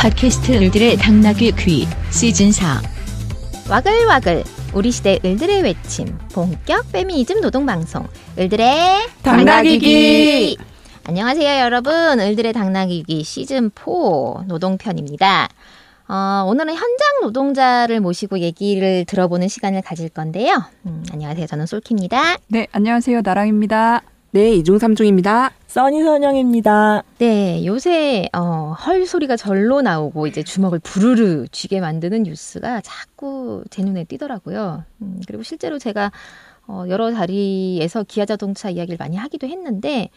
팟캐스트 을들의 당나귀 귀 시즌 4. 와글와글 우리 시대 을들의 외침 본격 페미니즘 노동방송 을들의 당나귀기. 안녕하세요 여러분. 을들의 당나귀기 시즌 4 노동편입니다. 오늘은 현장 노동자를 모시고 얘기를 들어보는 시간을 가질 건데요. 안녕하세요. 저는 솔키입니다. 네, 안녕하세요. 나랑입니다. 네, 이중삼중입니다. 써니선영입니다. 네, 요새 헐 소리가 절로 나오고 이제 주먹을 부르르 쥐게 만드는 뉴스가 자꾸 제 눈에 띄더라고요. 그리고 실제로 제가 여러 자리에서 기아자동차 이야기를 많이 하기도 했는데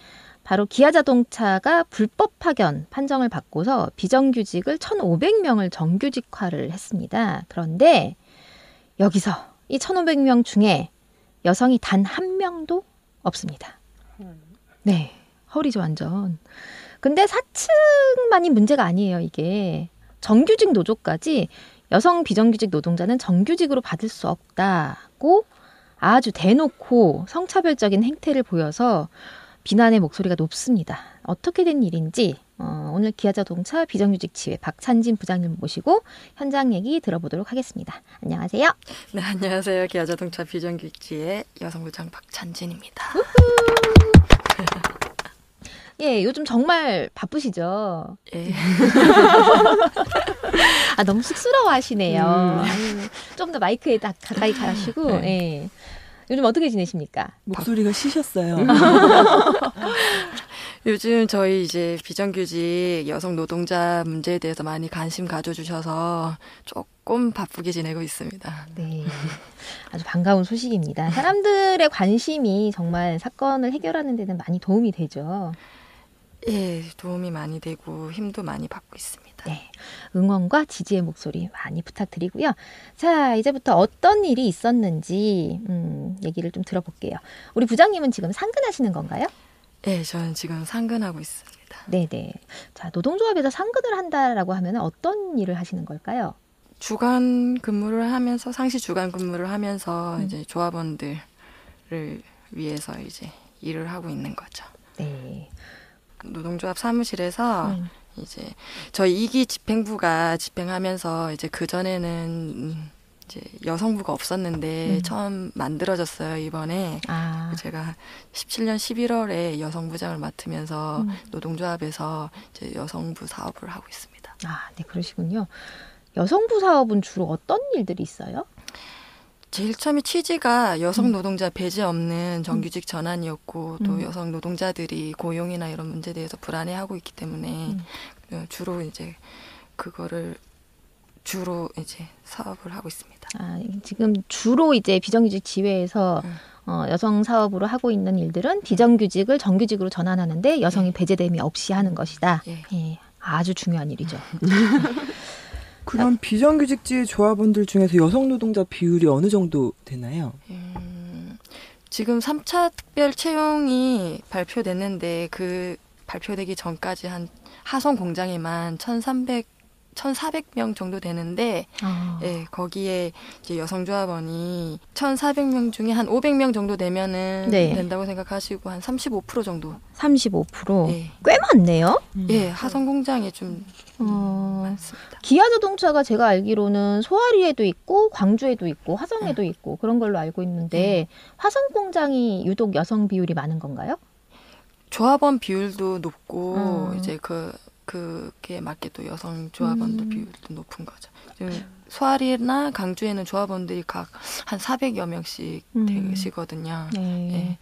바로 기아자동차가 불법 파견 판정을 받고서 비정규직을 1,500명을 정규직화를 했습니다. 그런데 여기서 이 1,500명 중에 여성이 단 한 명도 없습니다. 네, 헐이죠 완전. 근데 사측만이 문제가 아니에요. 이게 정규직 노조까지 여성 비정규직 노동자는 정규직으로 받을 수 없다고 아주 대놓고 성차별적인 행태를 보여서 비난의 목소리가 높습니다. 어떻게 된 일인지 오늘 기아자동차 비정규직 지회 박찬진 부장님 모시고 현장 얘기 들어보도록 하겠습니다. 안녕하세요. 네, 안녕하세요. 기아자동차 비정규직 지회 여성부장 박찬진입니다. 예, 요즘 정말 바쁘시죠? 예. 너무 쑥스러워하시네요. 좀 더 마이크에 딱 가까이 가시고. 예. 요즘 어떻게 지내십니까? 목소리가 쉬셨어요. 요즘 저희 이제 비정규직 여성 노동자 문제에 대해서 많이 관심 가져주셔서 조금 바쁘게 지내고 있습니다. 네, 아주 반가운 소식입니다. 사람들의 관심이 정말 사건을 해결하는 데는 많이 도움이 되죠. 예, 도움이 많이 되고 힘도 많이 받고 있습니다. 네, 응원과 지지의 목소리 많이 부탁드리고요. 자, 이제부터 어떤 일이 있었는지 얘기를 좀 들어볼게요. 우리 부장님은 지금 상근하시는 건가요? 예, 저는 지금 상근하고 있습니다. 네네. 자, 노동조합에서 상근을 한다라고 하면 어떤 일을 하시는 걸까요? 주간 근무를 하면서 상시 주간 근무를 하면서 이제 조합원들을 위해서 이제 일을 하고 있는 거죠. 네. 노동조합 사무실에서 이제 저희 2기 집행부가 집행하면서 이제 그 전에는 이제 여성부가 없었는데 처음 만들어졌어요 이번에. 제가 17년 11월에 여성부장을 맡으면서 노동조합에서 이제 여성부 사업을 하고 있습니다. 네, 그러시군요. 여성부 사업은 주로 어떤 일들이 있어요? 제일 처음에 취지가 여성 노동자 배제 없는 정규직 전환이었고 또 여성 노동자들이 고용이나 이런 문제에 대해서 불안해하고 있기 때문에 주로 이제 그거를 주로 이제 사업을 하고 있습니다. 지금 주로 이제 비정규직 지회에서 여성 사업으로 하고 있는 일들은 비정규직을 정규직으로 전환하는데 여성이 배제됨이 없이 하는 것이다. 예, 아주 중요한 일이죠. 그럼 비정규직지 조합원들 중에서 여성 노동자 비율이 어느 정도 되나요? 지금 3차 특별 채용이 발표됐는데 그 발표되기 전까지 한 하성 공장에만 1,400명 정도 되는데 예, 거기에 이제 여성 조합원이 1,400명 중에 한 500명 정도 되면은 된다고 생각하시고 한 35% 정도. 35%? 예. 꽤 많네요. 예, 하성 공장에 좀 많습니다. 기아자동차가 제가 알기로는 소아리에도 있고 광주에도 있고 화성에도 있고 그런 걸로 알고 있는데 화성 공장이 유독 여성 비율이 많은 건가요? 조합원 비율도 높고 이제 그게 맞게 또 여성 조합원도 비율도 높은 거죠. 소아리나 강주에는 조합원들이 각 한 400여 명씩 되시거든요. 네.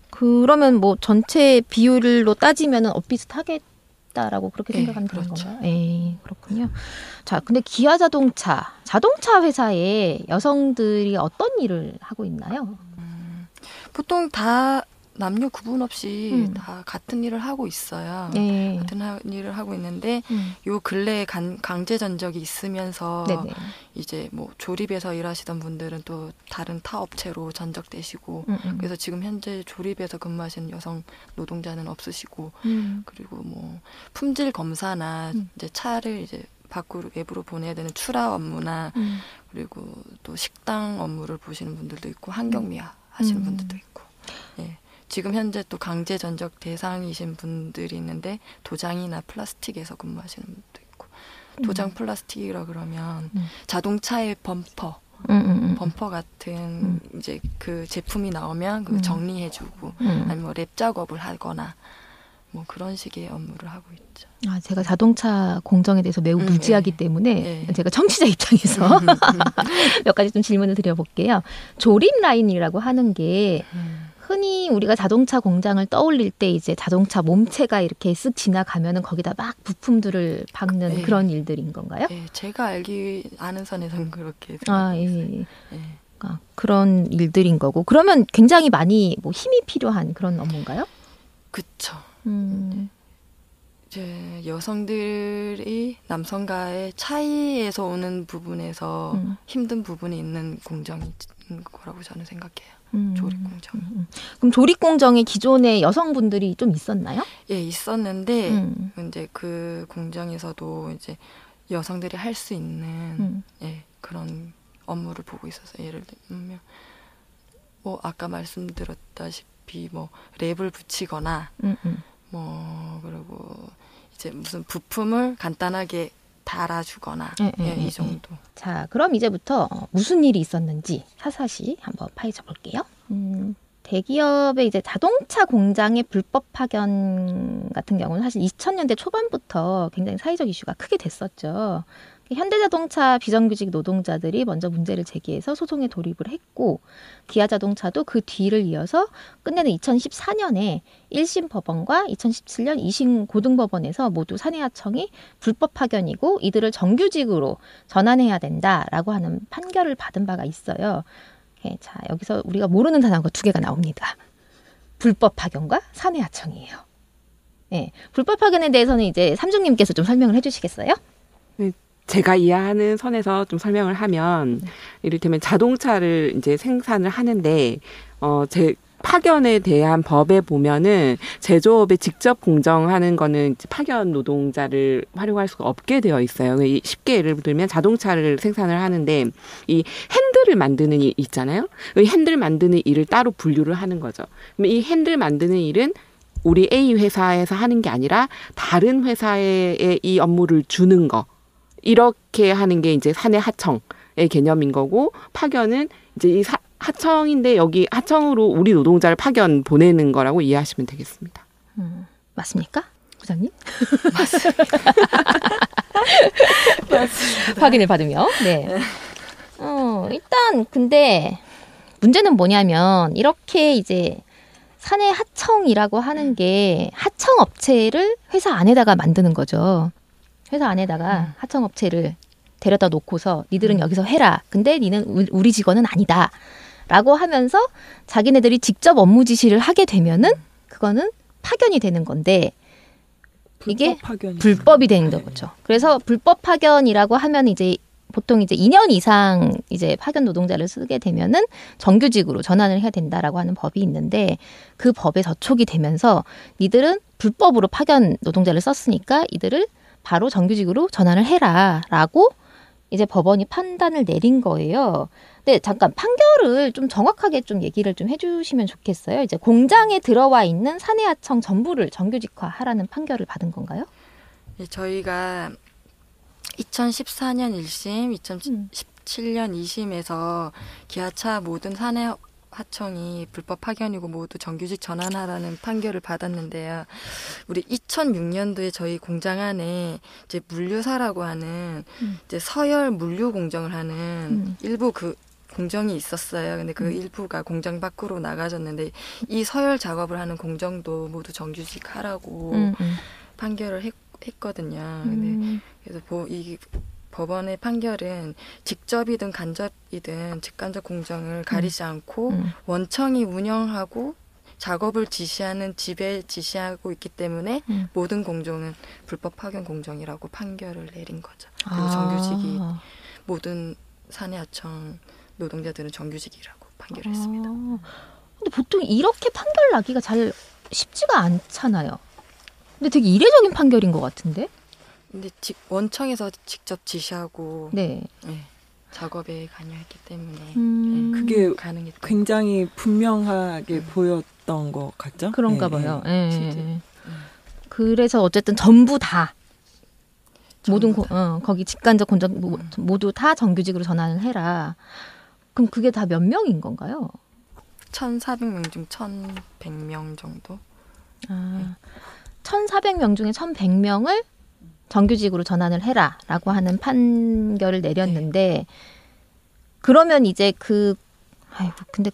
그러면 뭐 전체 비율로 따지면은 비슷하겠다라고 그렇게 생각하면 되는 그렇죠. 건가요? 그렇군요. 자, 근데 기아자동차, 자동차 회사에 여성들이 어떤 일을 하고 있나요? 보통 다 남녀 구분 없이 다 같은 일을 하고 있어요. 같은 일을 하고 있는데 요 근래에 강제 전적이 있으면서 이제 뭐 조립에서 일하시던 분들은 또 다른 타 업체로 전적되시고 그래서 지금 현재 조립에서 근무하시는 여성 노동자는 없으시고 그리고 뭐 품질 검사나 이제 차를 이제 밖으로 외부로 보내야 되는 출하 업무나 그리고 또 식당 업무를 보시는 분들도 있고 환경미화 하시는 분들도 있고 예. 지금 현재 또 강제 전적 대상이신 분들이 있는데 도장이나 플라스틱에서 근무하시는 분도 있고 도장 플라스틱이라 그러면 자동차의 범퍼 같은 이제 그 제품이 나오면 그 정리해주고 아니면 뭐 랩 작업을 하거나 뭐 그런 식의 업무를 하고 있죠. 아, 제가 자동차 공정에 대해서 매우 무지하기 때문에 제가 청취자 입장에서 몇 가지 좀 질문을 드려볼게요. 조립 라인이라고 하는 게 흔히 우리가 자동차 공장을 떠올릴 때 이제 자동차 몸체가 이렇게 쓱 지나가면은 거기다 막 부품들을 박는 그런 일들인 건가요? 네, 제가 아는 선에서는 그렇게 생각했어요. 아, 그런 일들인 거고. 그러면 굉장히 많이 뭐 힘이 필요한 그런 업무인가요? 그쵸. 이제 여성들이 남성과의 차이에서 오는 부분에서 힘든 부분이 있는 공정인 거라고 저는 생각해요. 조립 공정. 그럼 조립 공정에 기존에 여성분들이 좀 있었나요? 예, 있었는데 이제 그 공정에서도 이제 여성들이 할 수 있는 그런 업무를 보고 있어서 예를 들면 뭐 아까 말씀드렸다시피 뭐 랩을 붙이거나 뭐 그리고 이제 무슨 부품을 간단하게 달아주거나 이 정도. 자, 그럼 이제부터 무슨 일이 있었는지 사사시 한번 파헤쳐 볼게요. 대기업의 이제 자동차 공장의 불법 파견 같은 경우는 사실 2000년대 초반부터 굉장히 사회적 이슈가 크게 됐었죠. 현대자동차 비정규직 노동자들이 먼저 문제를 제기해서 소송에 돌입을 했고 기아자동차도 그 뒤를 이어서 끝내는 2014년에 1심 법원과 2017년 2심 고등법원에서 모두 사내하청이 불법 파견이고 이들을 정규직으로 전환해야 된다라고 하는 판결을 받은 바가 있어요. 자, 여기서 우리가 모르는 단어가 두 개가 나옵니다. 불법 파견과 사내하청이에요. 네, 불법 파견에 대해서는 이제 삼중님께서 좀 설명을 해주시겠어요? 네. 제가 이해하는 선에서 좀 설명을 하면 이를테면 자동차를 이제 생산을 하는데 제 파견에 대한 법에 보면은 제조업에 직접 공정하는 거는 이제 파견 노동자를 활용할 수가 없게 되어 있어요. 쉽게 예를 들면 자동차를 생산을 하는데 이 핸들을 만드는 일 있잖아요. 이 핸들 만드는 일을 따로 분류를 하는 거죠. 그러면 이 핸들 만드는 일은 우리 A 회사에서 하는 게 아니라 다른 회사에 이 업무를 주는 거. 이렇게 하는 게 이제 사내 하청의 개념인 거고 파견은 이제 이 하청인데 여기 하청으로 우리 노동자를 파견 보내는 거라고 이해하시면 되겠습니다. 맞습니까? 부장님? 맞습니다. 확인을 받으며. 네. 일단 근데 문제는 뭐냐면 이렇게 이제 사내 하청이라고 하는 게 하청 업체를 회사 안에다가 만드는 거죠. 회사 안에다가 하청업체를 데려다 놓고서 니들은 여기서 해라. 근데 니는 우리 직원은 아니다. 라고 하면서 자기네들이 직접 업무 지시를 하게 되면은 그거는 파견이 되는 건데 이게 불법이 되는 거죠. 그래서 불법 파견이라고 하면 이제 보통 이제 2년 이상 이제 파견 노동자를 쓰게 되면은 정규직으로 전환을 해야 된다라고 하는 법이 있는데 그 법에 저촉이 되면서 니들은 불법으로 파견 노동자를 썼으니까 이들을 바로 정규직으로 전환을 해라라고 이제 법원이 판단을 내린 거예요. 근데 잠깐 판결을 좀 정확하게 좀 얘기를 좀 해주시면 좋겠어요. 이제 공장에 들어와 있는 사내하청 전부를 정규직화하라는 판결을 받은 건가요? 네, 저희가 2014년 1심, 2017년 2심에서 기아차 모든 사내 하청이 불법 파견이고 모두 정규직 전환하라는 판결을 받았는데요. 우리 2006년도에 저희 공장 안에 이제 물류사라고 하는 이제 서열 물류 공정을 하는 일부 그 공정이 있었어요. 근데 그 일부가 공장 밖으로 나가졌는데 이 서열 작업을 하는 공정도 모두 정규직 하라고 판결을 했거든요. 근데 그래서 이 법원의 판결은 직접이든 간접이든 직간접 공정을 가리지 않고 원청이 운영하고 작업을 지시하는 지배 지시하고 있기 때문에 모든 공정은 불법 파견 공정이라고 판결을 내린 거죠. 그리고 정규직이 모든 사내하청 노동자들은 정규직이라고 판결했습니다. 근데 보통 이렇게 판결 나기가 잘 쉽지가 않잖아요. 근데 되게 이례적인 판결인 것 같은데? 근데 원청에서 직접 지시하고 작업에 관여했기 때문에 그게 가능했던 굉장히 분명하게 보였던 것 같죠? 그런가 봐요. 실제. 그래서 어쨌든 전부 다 거기 직간접 공장 모두 다 정규직으로 전환을 해라. 그럼 그게 다 몇 명인 건가요? 1,400명 중 1,100명 정도. 1,400명 중에 1,100명을 정규직으로 전환을 해라라고 하는 판결을 내렸는데 그러면 이제 근데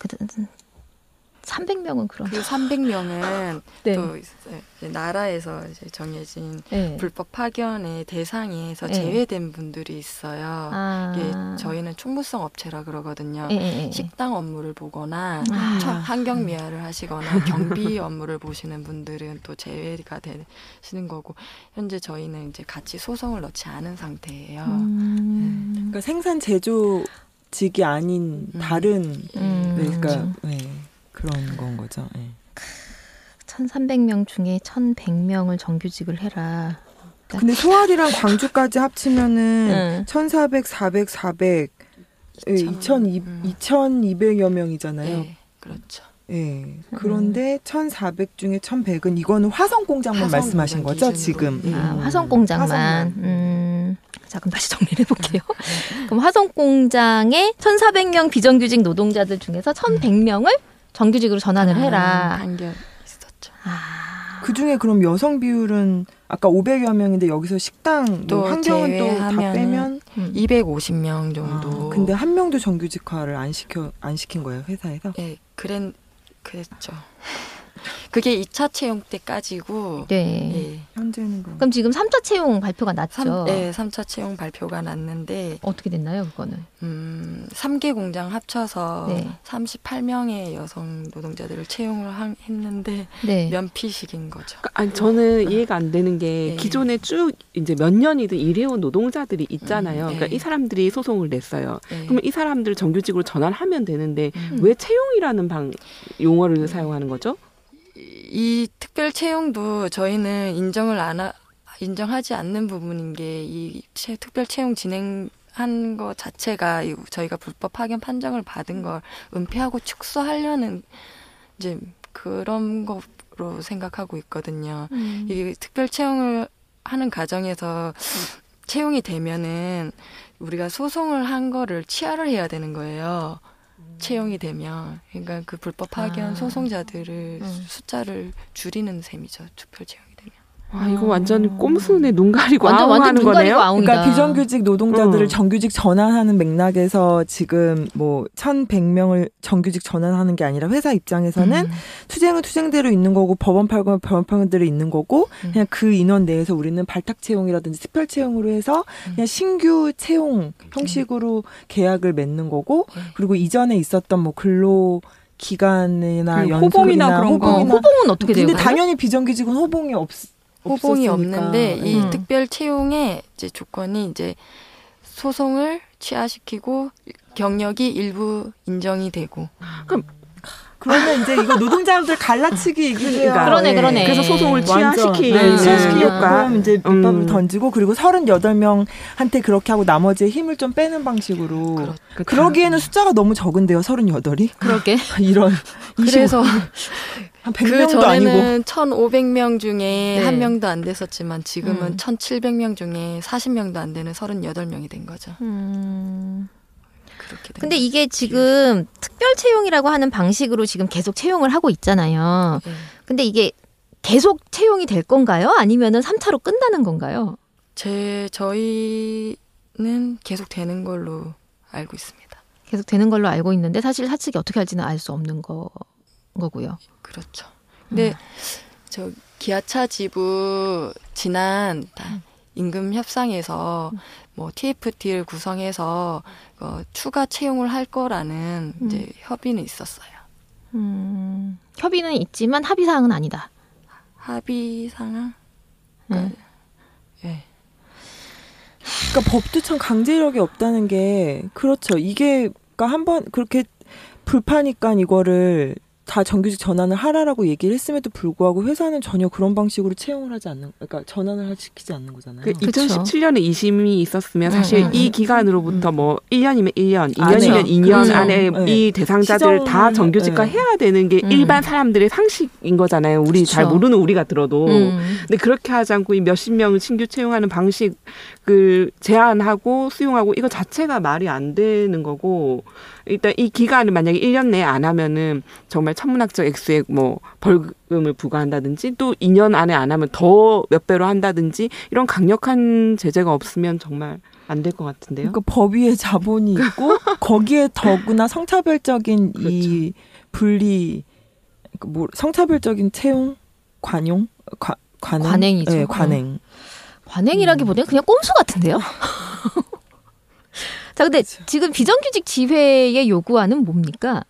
300명은 그럼. 그 300명은 네. 또 이제 나라에서 이제 정해진 네. 불법 파견의 대상에서 제외된 분들이 있어요. 이게 저희는 충무성 업체라 그러거든요. 식당 업무를 보거나 환경 미화를 하시거나 경비 업무를 보시는 분들은 또 제외가 되시는 거고 현재 저희는 이제 같이 소송을 넣지 않은 상태예요. 그러니까 생산 제조직이 아닌 다른 그러니까 그런 건 거죠. 1,300명 중에 1,100명을 정규직을 해라. 근데 소알이랑 광주까지 합치면은 1,400, 400, 400, 2,200여 명이잖아요. 네, 그렇죠. 예. 그런데 1,400 중에 1,100은 이거는 화성 공장만 말씀하신 거죠, 지금? 화성 공장만. 자, 그럼 다시 정리를 해볼게요. 그럼 화성 공장에 1,400명 비정규직 노동자들 중에서 1,100명을 정규직으로 전환을 해라. 판결 있었죠. 그 중에 그럼 여성 비율은 아까 500여 명인데 여기서 식당, 또 환경은 또 다 빼면 250명 정도. 근데 한 명도 정규직화를 안 시킨 거예요, 회사에서? 네, 그랬죠. 그게 2차 채용 때까지고. 네. 예. 현재는 그럼 지금 3차 채용 발표가 났죠? 3차 채용 발표가 났는데 어떻게 됐나요, 그거는? 3개 공장 합쳐서 38명의 여성 노동자들을 채용을 했는데 면피식인 거죠. 아니 저는 이해가 안 되는 게 기존에 쭉 이제 몇 년이든 일해온 노동자들이 있잖아요. 그러니까 이 사람들이 소송을 냈어요. 그러면 이 사람들 정규직으로 전환하면 되는데 왜 채용이라는 용어를 사용하는 거죠? 이 특별 채용도 저희는 인정하지 않는 부분인 게 이 특별 채용 진행한 것 자체가 저희가 불법 파견 판정을 받은 걸 은폐하고 축소하려는 이제 그런 거로 생각하고 있거든요. 이게 특별 채용을 하는 과정에서 채용이 되면은 우리가 소송을 한 거를 치하를 해야 되는 거예요. 채용이 되면. 그러니까 그 불법 파견 소송자들을 숫자를 줄이는 셈이죠. 특별 채용이 되면. 이거 완전 꼼수네. 눈 가리고 완전 아웅하는 거네요. 그러니까 비정규직 노동자들을 정규직 전환하는 맥락에서 지금 뭐 1,100명을 정규직 전환하는 게 아니라 회사 입장에서는 투쟁은 투쟁대로 있는 거고 법원 파견은 법원 파견대로 있는 거고 그냥 그 인원 내에서 우리는 발탁 채용이라든지 특별 채용으로 해서 그냥 신규 채용 형식으로 계약을 맺는 거고 그리고 이전에 있었던 뭐 근로 기간이나 호봉이나 그런 거. 호봉은 어떻게 돼요? 근데 당연히 비정규직은 호봉이 호봉이 없었으니까. 없는데 이 특별 채용의 이제 조건이 이제 소송을 취하시키고 경력이 일부 인정이 되고. 그러면 이제 이거 노동자들 갈라치기 얘기예요. 그러네. 그래서 소송을 취하시키고 그럼 이제 밑밥을 던지고 그리고 38명한테 그렇게 하고 나머지의 힘을 좀 빼는 방식으로. 그러기에는 숫자가 너무 적은데요, 38이? 그러게. 이런. 그래서 한 그 100명도 전에는 아니고. 1,500명 중에 한 명도 안 됐었지만 지금은 1,700명 중에 40명도 안 되는 38명이 된 거죠. 그렇게 근데 이게 지금 특별 채용이라고 하는 방식으로 지금 계속 채용을 하고 있잖아요. 근데 이게 계속 채용이 될 건가요? 아니면은 3차로 끝나는 건가요? 저희는 계속 되는 걸로 알고 있습니다. 계속 되는 걸로 알고 있는데 사실 사측이 어떻게 할지는 알 수 없는 거고요. 그렇죠. 근데 저 기아차 지부 지난 임금 협상에서 뭐 TFT를 구성해서 추가 채용을 할 거라는 이제 협의는 있었어요. 협의는 있지만 합의 사항은 아니다. 합의 상황? 그러니까 법도 참 강제력이 없다는 게 그렇죠. 이게 그러니까 한번 그렇게 불파니까 이거를 다 정규직 전환을 하라라고 얘기를 했음에도 불구하고 회사는 전혀 그런 방식으로 채용을 하지 않는, 그러니까 전환을 시키지 않는 거잖아요. 2017년에 2심이 있었으면 사실 이 기간으로부터 뭐 1년이면 1년, 2년이면 2년 안에 이 대상자들 다 정규직화 해야 되는 게 일반 사람들의 상식인 거잖아요. 우리 잘 모르는 우리가 들어도. 근데 그렇게 하지 않고 이 몇십 명을 신규 채용하는 방식을 제한하고 수용하고 이거 자체가 말이 안 되는 거고, 일단 이 기간을 만약에 1년 내에 안 하면은 정말 천문학적 액수의 뭐 벌금을 부과한다든지 또 2년 안에 안 하면 더 몇 배로 한다든지 이런 강력한 제재가 없으면 정말 안 될 것 같은데요. 그러니까 법 위에 자본이 있고 거기에 더구나 성차별적인 그렇죠. 이 분리, 뭐 성차별적인 채용, 관용, 관행이죠. 네, 관행. 관행이라기보다는 그냥 꼼수 같은데요. 자, 근데 지금 비정규직 지회의 요구안은 뭡니까?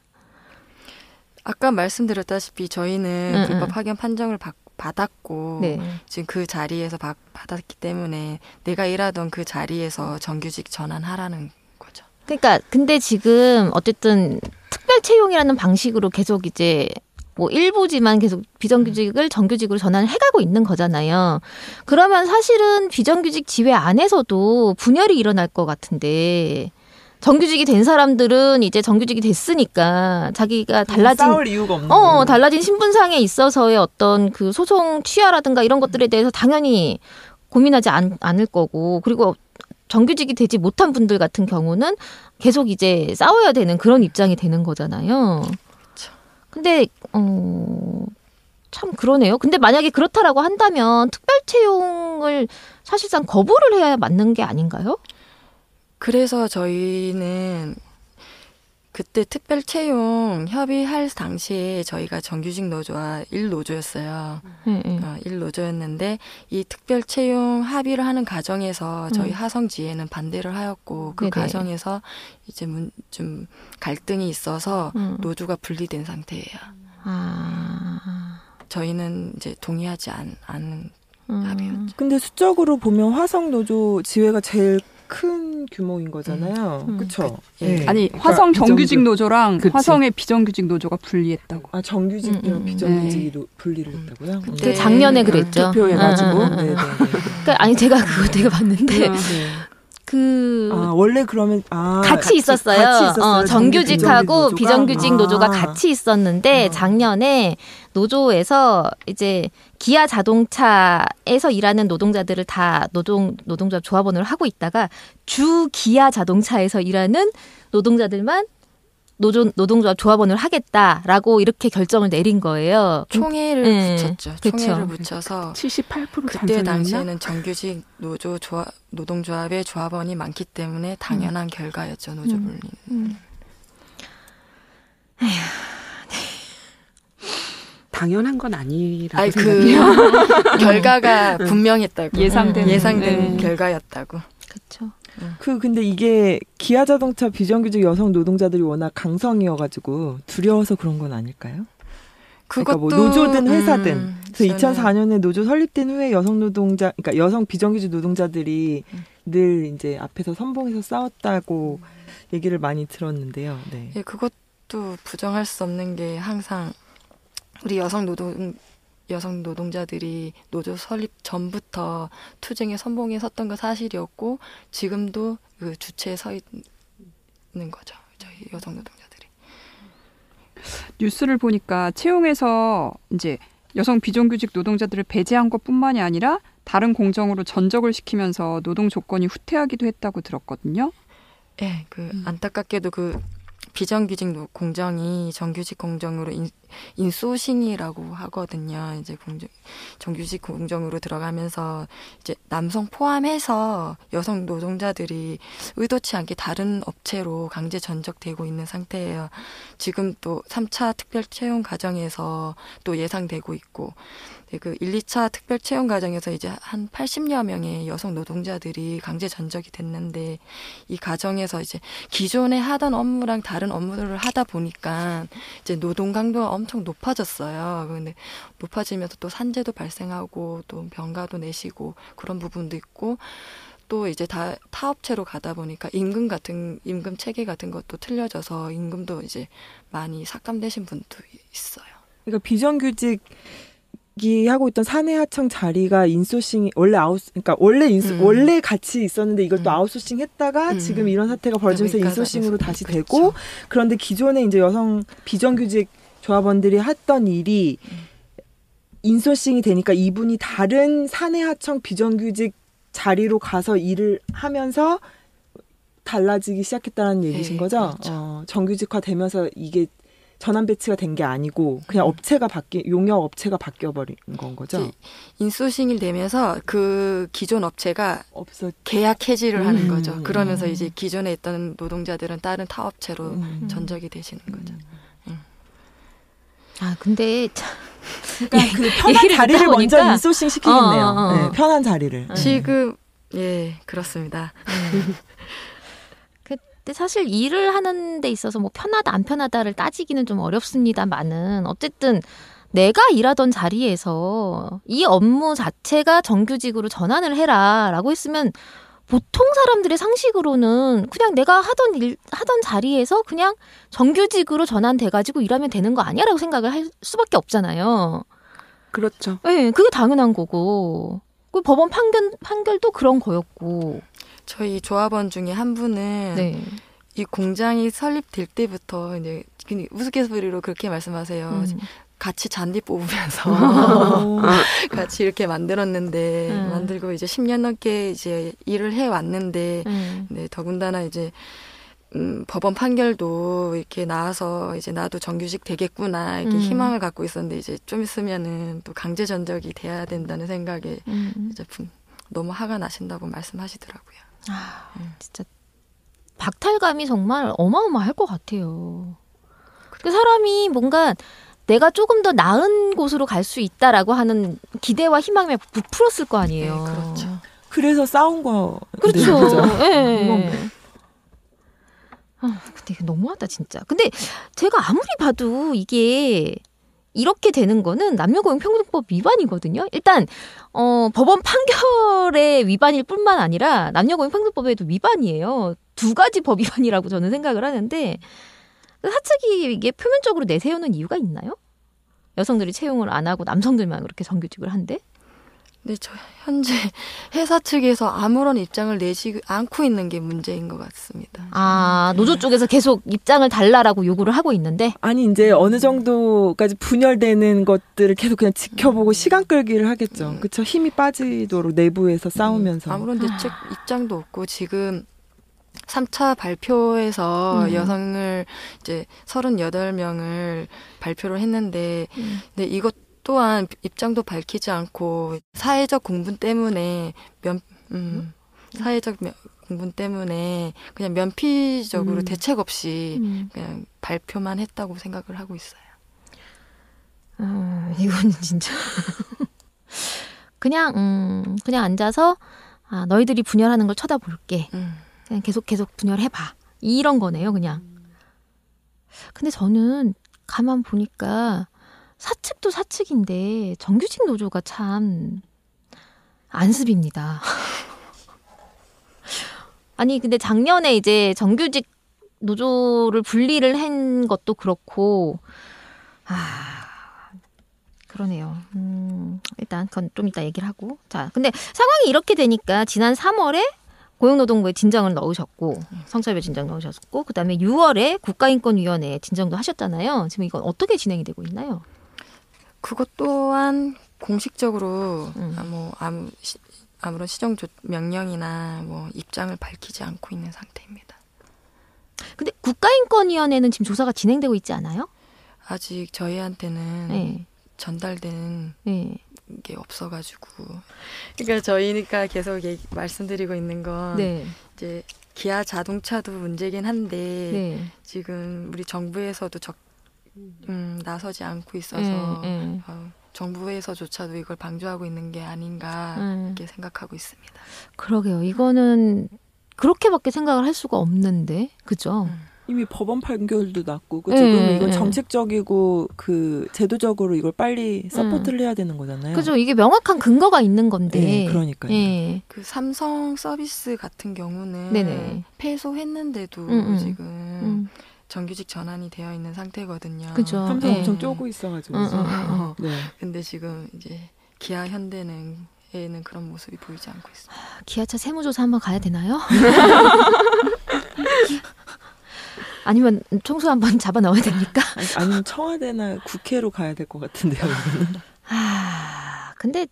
아까 말씀드렸다시피 저희는 불법 파견 판정을 받았고 네. 지금 그 자리에서 받았기 때문에 내가 일하던 그 자리에서 정규직 전환하라는 거죠. 그러니까 근데 지금 어쨌든 특별 채용이라는 방식으로 계속 이제 뭐 일부지만 계속 비정규직을 정규직으로 전환을 해가고 있는 거잖아요. 그러면 사실은 비정규직 지회 안에서도 분열이 일어날 것 같은데 정규직이 된 사람들은 이제 정규직이 됐으니까 자기가 싸울 이유가 없는 거예요. 달라진 신분상에 있어서의 어떤 그 소송 취하라든가 이런 것들에 대해서 당연히 고민하지 않을 거고, 그리고 정규직이 되지 못한 분들 같은 경우는 계속 이제 싸워야 되는 그런 입장이 되는 거잖아요. 근데 참 그러네요. 근데 만약에 그렇다라고 한다면 특별 채용을 사실상 거부를 해야 맞는 게 아닌가요? 그래서 저희는 그때 특별 채용 협의할 당시에 저희가 정규직 노조와 1노조였어요. 1노조였는데 이 특별 채용 합의를 하는 과정에서 저희 하성지회는 반대를 하였고 그 과정에서 이제 좀 갈등이 있어서 노조가 분리된 상태예요. 저희는 이제 동의하지 않은 합의였죠. 근데 수적으로 보면 화성 노조 지회가 제일 큰 규모인 거잖아요. 그렇죠? 네. 아니 화성 정규직 노조랑 그치. 화성의 비정규직 노조가 분리했다고. 아 정규직이랑 비정규직이 분리를 했다고요? 그 작년에 그랬죠. 투표해가지고. 그러니까 아니 제가 그거 되게 봤는데. 원래 그러면 같이 있었어요. 정규직하고 비정규직 노조가 같이 있었는데 작년에 노조에서 이제 기아 자동차에서 일하는 노동자들을 다 노동조합 조합원으로 하고 있다가 주 기아 자동차에서 일하는 노동자들만 노동조합 조합원을 하겠다라고 이렇게 결정을 내린 거예요. 총회를 붙였죠. 그쵸. 총회를 붙여서 78% 그때 당시에는 정규직 노동조합의 조합원이 많기 때문에 당연한 결과였죠. 노조 분리는. 당연한 건 아니라고 생각해요. 결과가 분명했다고. 예상된 결과였다고. 그렇죠. 근데 이게 기아 자동차 비정규직 여성 노동자들이 워낙 강성이어가지고 두려워서 그런 건 아닐까요? 그러니까 뭐 노조든 회사든. 그래서 2004년에 노조 설립된 후에 여성 노동자, 그러니까 여성 비정규직 노동자들이 늘 이제 앞에서 선봉해서 싸웠다고 얘기를 많이 들었는데요. 네. 예, 그것도 부정할 수 없는 게 항상 우리 여성 노동자들이 노조 설립 전부터 투쟁의 선봉에 섰던 거 사실이었고 지금도 그 주체에 서 있는 거죠. 저희 여성 노동자들이. 뉴스를 보니까 채용에서 이제 여성 비정규직 노동자들을 배제한 것뿐만이 아니라 다른 공정으로 전적을 시키면서 노동 조건이 후퇴하기도 했다고 들었거든요. 네, 안타깝게도 비정규직 공정이 정규직 공정으로 인소싱이라고 하거든요. 이제 정규직 공정으로 들어가면서 이제 남성 포함해서 여성 노동자들이 의도치 않게 다른 업체로 강제 전적되고 있는 상태예요. 지금 또 3차 특별 채용 과정에서 또 예상되고 있고, 그 1, 2차 특별 채용 과정에서 이제 한 80여 명의 여성 노동자들이 강제 전적이 됐는데 이 과정에서 이제 기존에 하던 업무랑 다른 업무를 하다 보니까 이제 노동 강도가 엄청 높아졌어요. 근데 높아지면서 또 산재도 발생하고 또 병가도 내시고 그런 부분도 있고 또 이제 다 타업체로 가다 보니까 임금 체계 같은 것도 틀려져서 임금도 이제 많이 삭감되신 분도 있어요. 그러니까 비정규직이 하고 있던 사내하청 자리가 인소싱이 원래 같이 있었는데 이걸 또 아웃소싱 했다가 지금 이런 사태가 벌어지면서 인소싱으로 다시 되고 그렇죠. 그런데 기존에 이제 여성 비정규직 조합원들이 했던 일이 인소싱이 되니까 이분이 다른 사내하청 비정규직 자리로 가서 일을 하면서 달라지기 시작했다는 얘기신 거죠? 그렇죠. 정규직화 되면서 이게 전환 배치가 된 게 아니고 그냥 용역 업체가 바뀌어버린 건 거죠? 인소싱이 되면서 그 기존 업체가 계약 해지를 하는 거죠. 그러면서 이제 기존에 있던 노동자들은 다른 타업체로 전적이 되시는 거죠. 아, 근데 그러니까 그 편한 자리를 먼저 인소싱 시키겠네요. 네, 편한 자리를. 지금 그렇습니다. 근데 사실 일을 하는 데 있어서 뭐 편하다 안 편하다를 따지기는 좀 어렵습니다만은 어쨌든 내가 일하던 자리에서 이 업무 자체가 정규직으로 전환을 해라라고 했으면 보통 사람들의 상식으로는 그냥 내가 하던 자리에서 그냥 정규직으로 전환돼가지고 일하면 되는 거 아니야라고 생각을 할 수밖에 없잖아요. 그렇죠. 네, 그게 당연한 거고. 그 법원 판결도 그런 거였고. 저희 조합원 중에 한 분은 이 공장이 설립될 때부터 이제 우스갯소리로 그렇게 말씀하세요. 같이 잔디 뽑으면서 같이 이렇게 만들었는데 만들고 이제 10년 넘게 이제 일을 해 왔는데 네, 더군다나 이제 법원 판결도 이렇게 나와서 이제 나도 정규직 되겠구나 이렇게 희망을 갖고 있었는데 이제 좀 있으면은 또 강제 전적이 돼야 된다는 생각에 이제 너무 화가 나신다고 말씀하시더라고요. 진짜 박탈감이 정말 어마어마할 것 같아요. 그 사람이 뭔가 내가 조금 더 나은 곳으로 갈 수 있다라고 하는 기대와 희망에 부풀었을 거 아니에요. 네, 그렇죠. 그래서 싸운 거. 그렇죠. 네. 근데 이게 너무하다 진짜. 근데 제가 아무리 봐도 이게 이렇게 되는 거는 남녀고용평등법 위반이거든요. 일단 법원 판결의 위반일 뿐만 아니라 남녀고용평등법에도 위반이에요. 두 가지 법 위반이라고 저는 생각을 하는데 사측이 이게 표면적으로 내세우는 이유가 있나요? 여성들이 채용을 안 하고 남성들만 그렇게 정규직을 한대? 네, 저 현재 회사 측에서 아무런 입장을 내지 않고 있는 게 문제인 것 같습니다. 아, 노조 쪽에서 계속 입장을 달라라고 요구를 하고 있는데? 아니, 이제 어느 정도까지 분열되는 것들을 계속 그냥 지켜보고 시간 끌기를 하겠죠. 그렇죠? 힘이 빠지도록 내부에서 싸우면서. 아무런 대책 입장도 없고 지금 3차 발표에서 여성을 이제 38명을 발표를 했는데 근데 이것 또한 입장도 밝히지 않고 사회적 공분 때문에 공분 때문에 그냥 면피적으로 대책 없이 그냥 발표만 했다고 생각을 하고 있어요. 이건 진짜 그냥 앉아서 너희들이 분열하는 걸 쳐다볼게. 그냥 계속 분열해봐. 이런 거네요, 그냥. 근데 저는 가만 보니까 사측도 사측인데 정규직 노조가 참 안습입니다. 아니 근데 작년에 이제 정규직 노조를 분리를 한 것도 그렇고 그러네요. 일단 그건 좀 이따 얘기를 하고. 자, 근데 상황이 이렇게 되니까 지난 3월에 고용노동부에 진정을 넣으셨고 성차별 진정 넣으셨고 그다음에 6월에 국가인권위원회에 진정도 하셨잖아요. 지금 이건 어떻게 진행이 되고 있나요? 그것 또한 공식적으로 아무런 시정 명령이나 뭐 입장을 밝히지 않고 있는 상태입니다. 근데 국가인권위원회는 지금 조사가 진행되고 있지 않아요? 아직 저희한테는 전달된 게 없어가지고. 그러니까 저희니까 계속 말씀드리고 있는 건 이제 기아 자동차도 문제긴 한데 지금 우리 정부에서도 나서지 않고 있어서 정부에서조차도 이걸 방조하고 있는 게 아닌가 이렇게 생각하고 있습니다. 그러게요. 이거는 그렇게밖에 생각을 할 수가 없는데, 그죠? 이미 법원 판결도 났고, 그죠? 그러면 이건 정책적이고 그 제도적으로 이걸 빨리 서포트를 해야 되는 거잖아요. 그죠? 이게 명확한 근거가 있는 건데. 네, 그러니까요. 그 삼성 서비스 같은 경우는 네네. 패소했는데도 지금 정규직 전환이 되어 있는 상태거든요. 그죠? 삼성 엄청 쪼고 있어가지고. 네. 근데 지금 이제 기아 현대는 에는 그런 모습이 보이지 않고 있어요. 기아차 세무조사 한번 가야 되나요? 아니면 총수 한번 잡아 넣어야 됩니까? 아니면 청와대나 국회로 가야 될 것 같은데요. 근데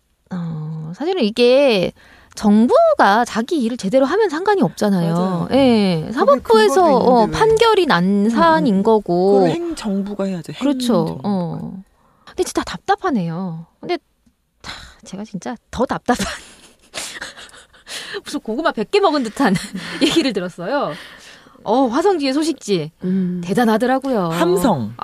사실은 이게 정부가 자기 일을 제대로 하면 상관이 없잖아요. 예, 사법부에서 판결이 난 사안인 거고. 그걸 행정부가 해야죠. 그렇죠. 근데 진짜 답답하네요. 근데 제가 진짜 더 답답한 무슨 고구마 100개 먹은 듯한 얘기를 들었어요. 화성지의 소식지 대단하더라고요. 함성.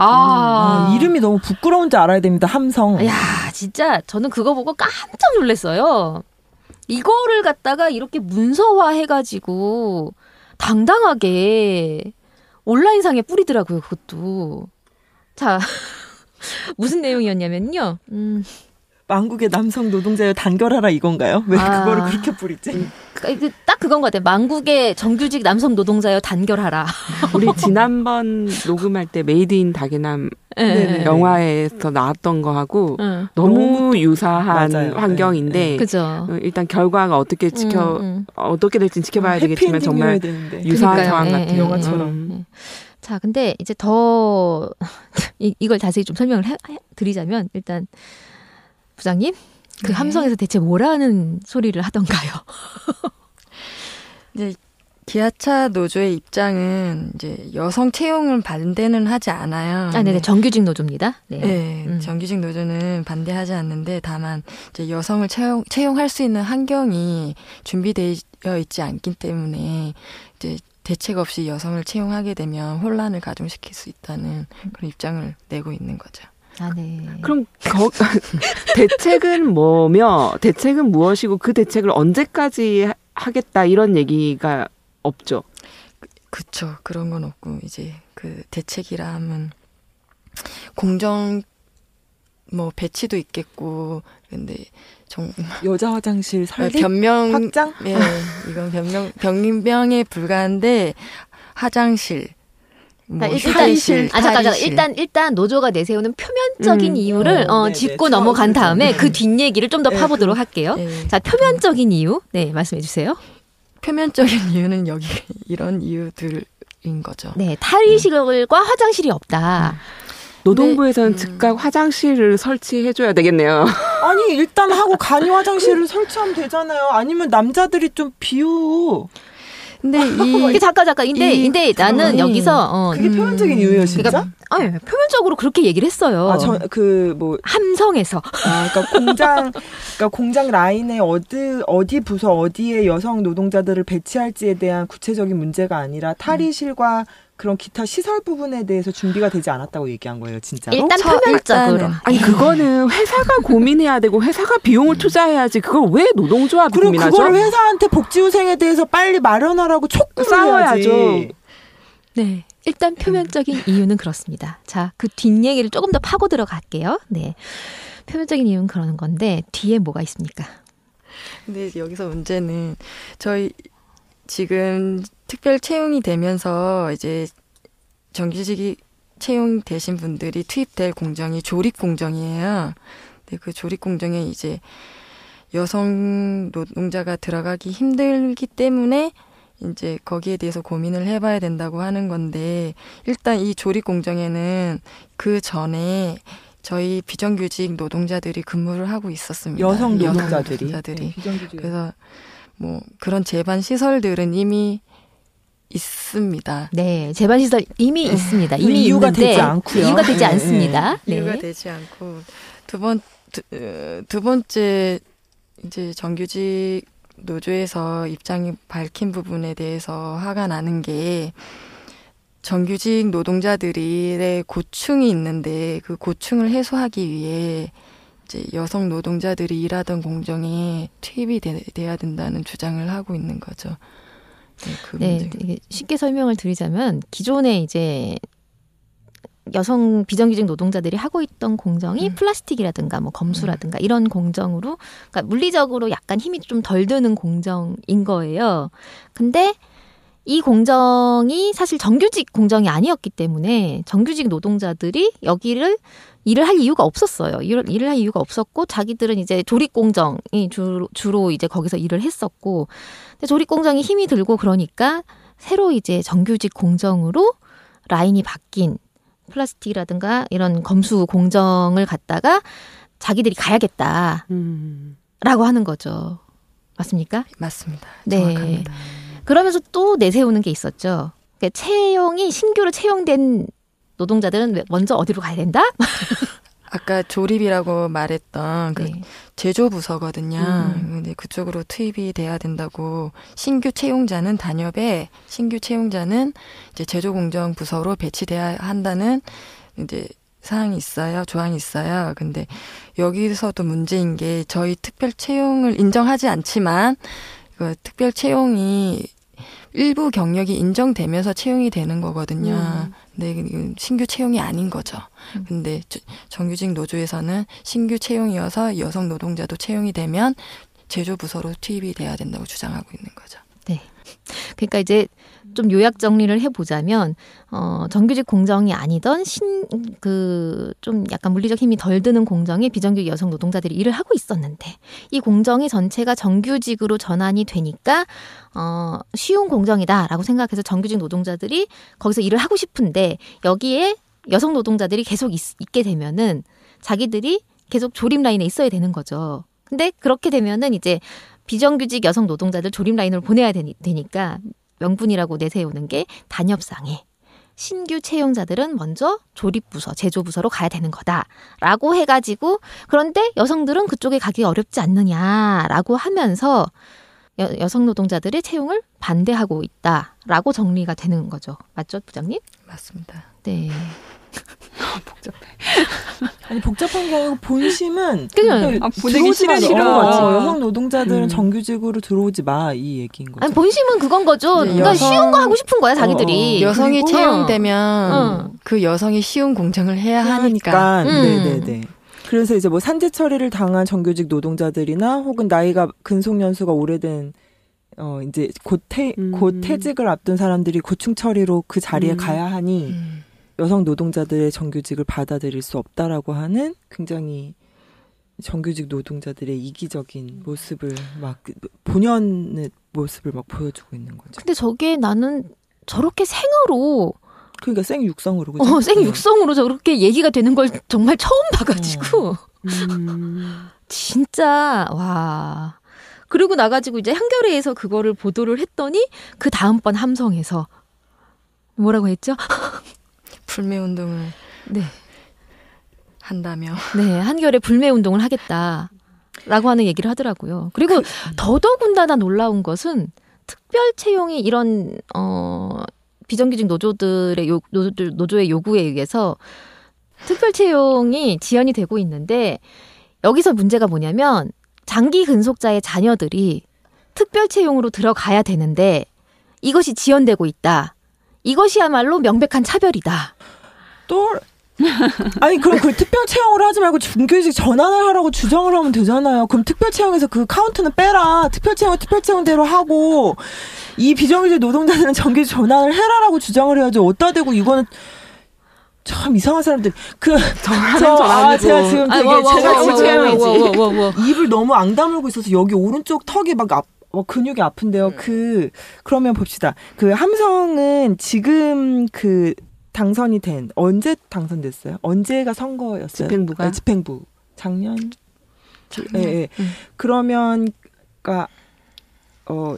이름이 이름이 너무 부끄러운지 알아야 됩니다. 함성. 야, 진짜 저는 그거 보고 깜짝 놀랐어요. 이거를 갖다가 이렇게 문서화해가지고 당당하게 온라인상에 뿌리더라고요. 그것도. 자, 무슨 내용이었냐면요. 만국의 남성 노동자여 단결하라 이건가요? 왜 그거를 그렇게 뿌리지? 딱 그건 것 같아요. 만국의 정규직 남성 노동자여 단결하라. 우리 지난번 녹음할 때 메이드 인 다게남 영화에서 나왔던 거하고 너무 유사한 맞아요. 환경인데 그죠. 일단 결과가 어떻게 어떻게 될지 지켜봐야 되겠지만 정말 유사한 상황 같은 영화처럼. 자, 근데 이제 더 이걸 자세히 좀 설명을 드리자면 일단 부장님, 그 함성에서 대체 뭐라는 소리를 하던가요? 이제 기아차 노조의 입장은 이제 여성 채용을 반대는 하지 않아요. 네네, 정규직 노조입니다. 네, 정규직 노조는 반대하지 않는데 다만 이제 여성을 채용할 수 있는 환경이 준비되어 있지 않기 때문에 이제 대책 없이 여성을 채용하게 되면 혼란을 가중시킬 수 있다는 그런 입장을 내고 있는 거죠. 네. 그럼 대책은 대책은 무엇이고 그 대책을 언제까지 하겠다 이런 얘기가 없죠. 그쵸. 그런 건 없고 이제 그 대책이라 하면 공정 배치도 있겠고 근데 여자 화장실 설립 변명 확장? 네, 이건 변명에 불과한데 화장실 일단 노조가 내세우는 표면적인 이유를 짚고 넘어간 다음에 그 뒷얘기를 좀 더 파보도록 할게요. 자, 표면적인 이유. 네, 말씀해 주세요. 표면적인 이유는 여기 이런 이유들인 거죠. 네, 탈의실과 화장실이 없다. 노동부에서는 즉각 화장실을 설치해줘야 되겠네요. 아니, 일단 하고 간이 화장실을 설치하면 되잖아요. 아니면 남자들이 좀 비우. 근데 잠깐. 근데 나는 여기서 그게 표면적인 이유예요, 진짜? 그러니까, 표면적으로 그렇게 얘기를 했어요. 함성에서. 그러니까 공장 라인에 어디 부서 어디에 여성 노동자들을 배치할지에 대한 구체적인 문제가 아니라 탈의실과 그런 기타 시설 부분에 대해서 준비가 되지 않았다고 얘기한 거예요, 진짜로? 일단 표면적으로. 아니, 그거는 회사가 고민해야 되고 회사가 비용을 투자해야지 그걸 왜 노동조합이 고민하죠? 그리고 그걸 회사한테 복지후생에 대해서 빨리 마련하라고 촉구를 싸워야죠. 해야지. 네, 일단 표면적인 이유는 그렇습니다. 자, 그 뒷얘기를 조금 더 파고 들어갈게요. 네, 표면적인 이유는 그러는 건데 뒤에 뭐가 있습니까? 근데 여기서 문제는 저희 지금 특별 채용이 되면서 이제 정규직이 채용되신 분들이 투입될 공정이 조립 공정이에요. 근데 그 조립 공정에 이제 여성 노동자가 들어가기 힘들기 때문에 이제 거기에 대해서 고민을 해봐야 된다고 하는 건데 일단 이 조립 공정에는 그 전에 저희 비정규직 노동자들이 근무를 하고 있었습니다. 여성 노동자들이. 네, 그래서 그런 제반 시설들은 이미 있습니다. 네, 제반 시설 이미 있습니다. 이미 이유가 되지 않고요. 이유가 되지 않습니다. 네. 이유가 되지 않고 두 번째 이제 정규직 노조에서 입장이 밝힌 부분에 대해서 화가 나는 게 정규직 노동자들의 고충이 있는데 그 고충을 해소하기 위해 이제 여성 노동자들이 일하던 공정에 투입이 돼야 된다는 주장을 하고 있는 거죠. 네, 이게 쉽게 설명을 드리자면 기존에 이제 여성 비정규직 노동자들이 하고 있던 공정이 플라스틱이라든가 뭐 검수라든가 이런 공정으로, 그러니까 물리적으로 약간 힘이 좀 덜 드는 공정인 거예요. 근데 이 공정이 사실 정규직 공정이 아니었기 때문에 정규직 노동자들이 여기를 일을 할 이유가 없었어요. 일을 할 이유가 없었고, 자기들은 이제 조립 공정이 주로 이제 거기서 일을 했었고, 근데 조립 공정이 힘이 들고 그러니까 새로 이제 정규직 공정으로 라인이 바뀐 플라스틱이라든가 이런 검수 공정을 갖다가 자기들이 가야겠다라고 하는 거죠. 맞습니까? 맞습니다. 네. 정확합니다. 그러면서 또 내세우는 게 있었죠. 그러니까 신규로 채용된 노동자들은 먼저 어디로 가야 된다? 아까 조립이라고 말했던 그 네. 제조부서거든요. 근데 그쪽으로 투입이 돼야 된다고. 신규 채용자는 단협에 신규 채용자는 이제 제조공정 부서로 배치돼야 한다는 이제 사항이 있어요. 조항이 있어요. 근데 여기서도 문제인 게 저희 특별 채용을 인정하지 않지만 그 특별 채용이 일부 경력이 인정되면서 채용이 되는 거거든요. 근데 신규 채용이 아닌 거죠. 근데 정규직 노조에서는 신규 채용이어서 여성 노동자도 채용이 되면 제조부서로 투입이 돼야 된다고 주장하고 있는 거죠. 네. 그러니까 이제 좀 요약 정리를 해보자면, 정규직 공정이 아니던 좀 약간 물리적 힘이 덜 드는 공정에 비정규직 여성 노동자들이 일을 하고 있었는데, 이 공정이 전체가 정규직으로 전환이 되니까, 쉬운 공정이다라고 생각해서 정규직 노동자들이 거기서 일을 하고 싶은데, 여기에 여성 노동자들이 계속 있게 되면은 자기들이 계속 조립 라인에 있어야 되는 거죠. 근데 그렇게 되면은 이제 비정규직 여성 노동자들 조립 라인으로 보내야 되니까 명분이라고 내세우는 게 단협상에 신규 채용자들은 먼저 조립부서, 제조부서로 가야 되는 거다라고 해가지고, 그런데 여성들은 그쪽에 가기 어렵지 않느냐라고 하면서 여성 노동자들의 채용을 반대하고 있다라고 정리가 되는 거죠. 맞죠, 부장님? 맞습니다. 네. 복잡해. 아니 복잡한 게 아니고 본심은 그냥 보내기 싫어. 여성 노동자들은 정규직으로 들어오지 마, 이 얘기인 거죠. 아니, 본심은 그건 거죠. 네, 그러니까 쉬운 거 하고 싶은 거야, 자기들이. 여성이 그리고, 채용되면 그 여성이 쉬운 공정을 해야 하니까. 네네네. 그래서 이제 뭐 산재 처리를 당한 정규직 노동자들이나 혹은 나이가 근속 연수가 오래된 이제 곧 퇴직을 앞둔 사람들이 고충 처리로 그 자리에 가야 하니 여성 노동자들의 정규직을 받아들일 수 없다라고 하는 굉장히 정규직 노동자들의 이기적인 모습을 막 본연의 모습을 막 보여주고 있는 거죠. 근데 저게 나는 저렇게 생으로, 그러니까 생육성으로, 그죠? 생육성으로 저렇게 얘기가 되는 걸 정말 처음 봐가지고 진짜 와. 그리고 나가지고 이제 한겨레에서 그거를 보도를 했더니 그 다음번 함성에서 뭐라고 했죠? 불매운동을 네. 한다며. 네, 한겨레 불매운동을 하겠다라고 하는 얘기를 하더라고요. 그리고 더더군다나 놀라운 것은 특별 채용이 이런 비정규직 노조의 요구에 의해서 특별 채용이 지연이 되고 있는데, 여기서 문제가 뭐냐면 장기 근속자의 자녀들이 특별 채용으로 들어가야 되는데 이것이 지연되고 있다. 이것이야말로 명백한 차별이다. 또 아니 그럼 그 특별 채용을 하지 말고 정규직 전환을 하라고 주장을 하면 되잖아요. 그럼 특별 채용에서 그 카운트는 빼라. 특별 채용대로 하고 이 비정규직 노동자들은 정규직 전환을 해라라고 주장을 해야지. 어디다 대고 이거는 참 이상한 사람들. 제가 지금 되게 입을 너무 앙다물고 있어서 여기 오른쪽 턱이 막 근육이 아픈데요. 그러면 봅시다. 그 함성은 지금 당선이 된, 언제 당선됐어요? 언제가 선거였어요? 집행부가? 네, 집행부. 작년? 예. 그러면,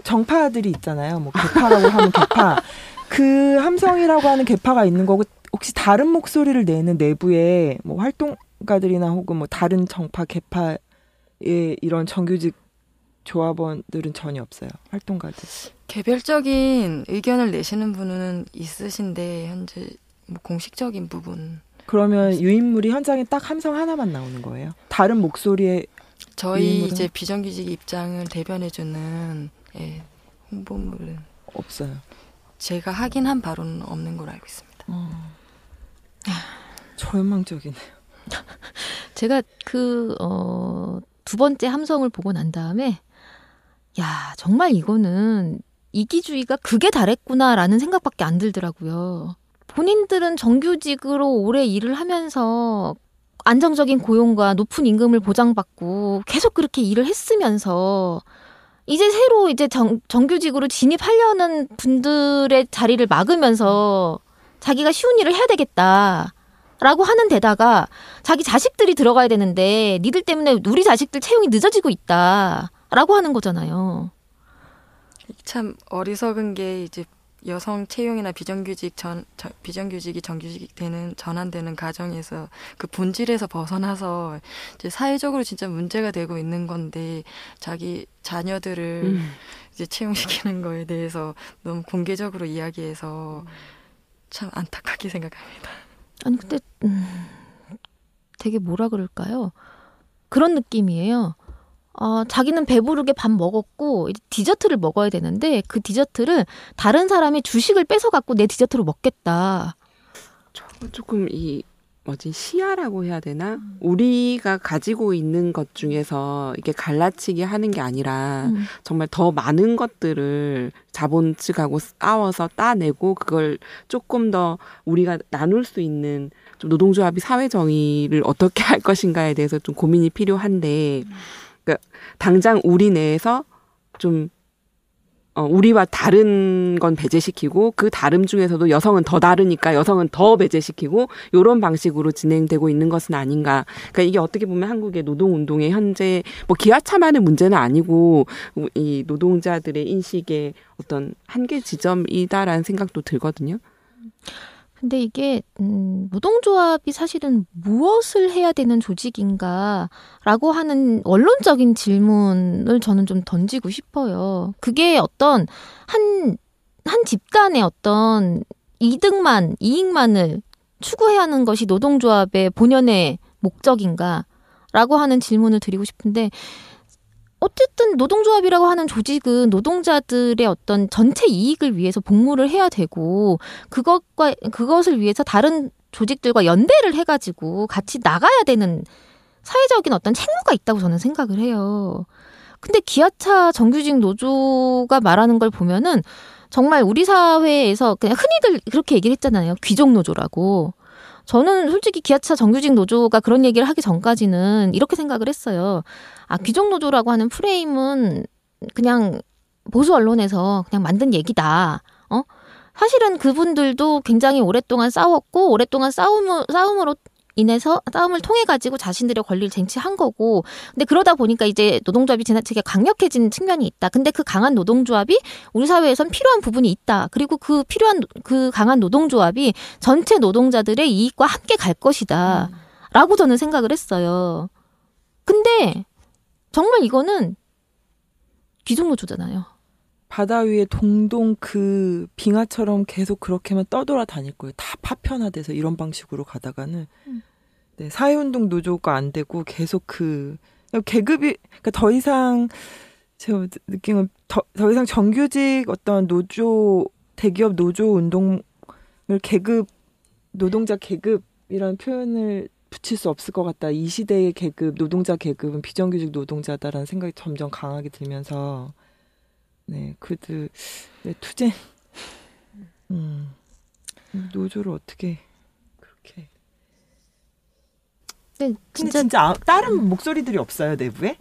정파들이 있잖아요. 뭐, 개파라고 하면 개파. 그 함성이라고 하는 개파가 있는 거고, 혹시 다른 목소리를 내는 내부에 뭐 활동가들이나 혹은 뭐 다른 정파, 개파의 이런 정규직 조합원들은 전혀 없어요. 활동가들. 개별적인 의견을 내시는 분은 있으신데 현재 뭐 공식적인 부분. 그러면 유인물이 현장에 딱 함성 하나만 나오는 거예요? 다른 목소리에 저희 유인물은? 이제 비정규직 입장을 대변해주는 홍보물은 없어요? 제가 확인한 바로는 없는 걸로 알고 있습니다. 절망적이네요. 제가 두 번째 함성을 보고 난 다음에 야, 정말 이거는 이기주의가 극에 달했구나라는 생각밖에 안 들더라고요. 본인들은 정규직으로 오래 일을 하면서 안정적인 고용과 높은 임금을 보장받고 계속 그렇게 일을 했으면서 이제 새로 이제 정규직으로 진입하려는 분들의 자리를 막으면서 자기가 쉬운 일을 해야 되겠다라고 하는 데다가 자기 자식들이 들어가야 되는데 니들 때문에 우리 자식들 채용이 늦어지고 있다라고 하는 거잖아요. 참 어리석은 게 이제 여성 채용이나 비정규직이 정규직 되는 전환되는 과정에서 그 본질에서 벗어나서 이제 사회적으로 진짜 문제가 되고 있는 건데 자기 자녀들을 이제 채용시키는 거에 대해서 너무 공개적으로 이야기해서 참 안타깝게 생각합니다. 아니 근데 되게 뭐라 그럴까요? 그런 느낌이에요. 자기는 배부르게 밥 먹었고 디저트를 먹어야 되는데 그 디저트를 다른 사람이 주식을 뺏어갖고 내 디저트로 먹겠다. 조금 시야라고 해야 되나? 우리가 가지고 있는 것 중에서 이게 갈라치기 하는 게 아니라 정말 더 많은 것들을 자본 측하고 싸워서 따내고 그걸 조금 더 우리가 나눌 수 있는 좀 노동조합이 사회 정의를 어떻게 할 것인가에 대해서 좀 고민이 필요한데 그러니까 당장 우리 내에서 좀 우리와 다른 건 배제시키고 그 다름 중에서도 여성은 더 다르니까 여성은 더 배제시키고 이런 방식으로 진행되고 있는 것은 아닌가. 그러니까 이게 어떻게 보면 한국의 노동운동의 현재 기아차만의 문제는 아니고 이 노동자들의 인식의 어떤 한계 지점이다라는 생각도 들거든요. 근데 이게 노동조합이 사실은 무엇을 해야 되는 조직인가라고 하는 원론적인 질문을 저는 좀 던지고 싶어요. 그게 어떤 한 집단의 어떤 이익만을 추구해야 하는 것이 노동조합의 본연의 목적인가라고 하는 질문을 드리고 싶은데 어쨌든 노동조합이라고 하는 조직은 노동자들의 어떤 전체 이익을 위해서 복무를 해야 되고 그것을 위해서 다른 조직들과 연대를 해가지고 같이 나가야 되는 사회적인 어떤 책무가 있다고 저는 생각을 해요. 근데 기아차 정규직 노조가 말하는 걸 보면은 정말 우리 사회에서 그냥 흔히들 그렇게 얘기를 했잖아요. 귀족 노조라고. 저는 솔직히 기아차 정규직 노조가 그런 얘기를 하기 전까지는 이렇게 생각을 했어요. 귀족 노조라고 하는 프레임은 그냥 보수 언론에서 그냥 만든 얘기다. 사실은 그분들도 굉장히 오랫동안 싸웠고 오랫동안 싸움으로 인해서 싸움을 통해 가지고 자신들의 권리를 쟁취한 거고, 근데 그러다 보니까 이제 노동조합이 지나치게 강력해진 측면이 있다. 근데 그 강한 노동조합이 우리 사회에선 필요한 부분이 있다. 그리고 그 강한 노동조합이 전체 노동자들의 이익과 함께 갈 것이다. 라고 저는 생각을 했어요. 근데 정말 이거는 귀족노조잖아요. 바다 위에 동동 그 빙하처럼 계속 그렇게만 떠돌아 다닐 거예요. 다 파편화돼서 이런 방식으로 가다가는 네, 사회운동 노조가 안 되고 계속 계급이 그러니까 더 이상 제가 느낀 건 더 이상 정규직 어떤 대기업 노조 운동을 노동자 계급이라는 표현을 붙일 수 없을 것 같다. 이 시대의 노동자 계급은 비정규직 노동자다라는 생각이 점점 강하게 들면서 네, 투쟁 노조를 어떻게 그렇게 네, 진짜 다른 목소리들이 없어요, 내부에?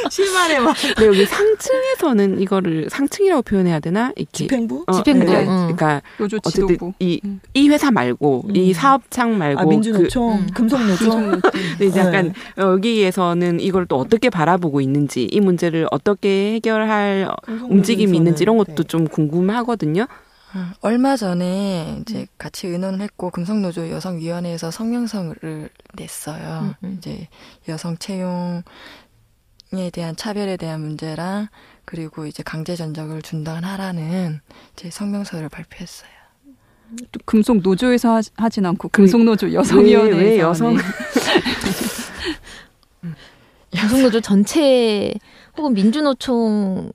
실만해 막. 네, 여기 상층에서는 이거를 상층이라고 표현해야 되나? 집행부? 집행부. 네. 그러니까 노조 어쨌든 지도부. 이 회사 말고 이 사업창 말고 민주노총, 금속노총. 네, 약간 여기에서는 이걸 또 어떻게 바라보고 있는지, 이 문제를 어떻게 해결할 움직임이 있는지 이런 것도 좀 궁금하거든요. 얼마 전에 이제 같이 의논을 했고 금속노조 여성위원회에서 성명서를 냈어요. 이제 여성 채용에 대한 차별에 대한 문제랑 그리고 이제 강제 전적을 중단하라는 이제 성명서를 발표했어요. 또 금속노조에서 하진 않고 금속노조 여성위원회에서 왜 여성? 금속노조 전체 혹은 민주노총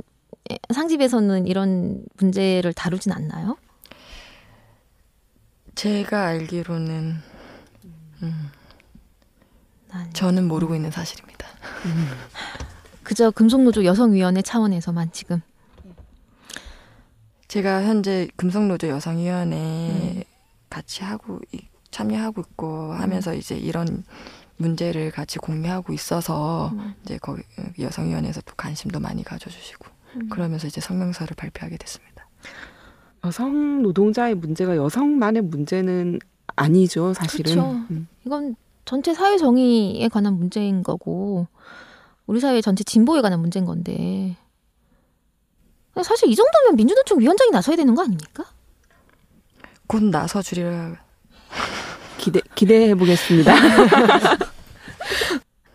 상집에서는 이런 문제를 다루진 않나요? 제가 알기로는 저는 모르고 있는 사실입니다. 그저 금속노조 여성위원회 차원에서만 지금 제가 현재 금속노조 여성위원회 같이 참여하고 있고 하면서 이제 이런 문제를 같이 공유하고 있어서 이제 거기 여성위원회에서 또 관심도 많이 가져주시고 그러면서 이제 성명서를 발표하게 됐습니다. 여성 노동자의 문제가 여성만의 문제는 아니죠, 사실은. 그렇죠. 이건 전체 사회 정의에 관한 문제인 거고 우리 사회 전체 진보에 관한 문제인 건데 사실 이 정도면 민주노총 위원장이 나서야 되는 거 아닙니까? 곧 나서주리라. 기대해 보겠습니다.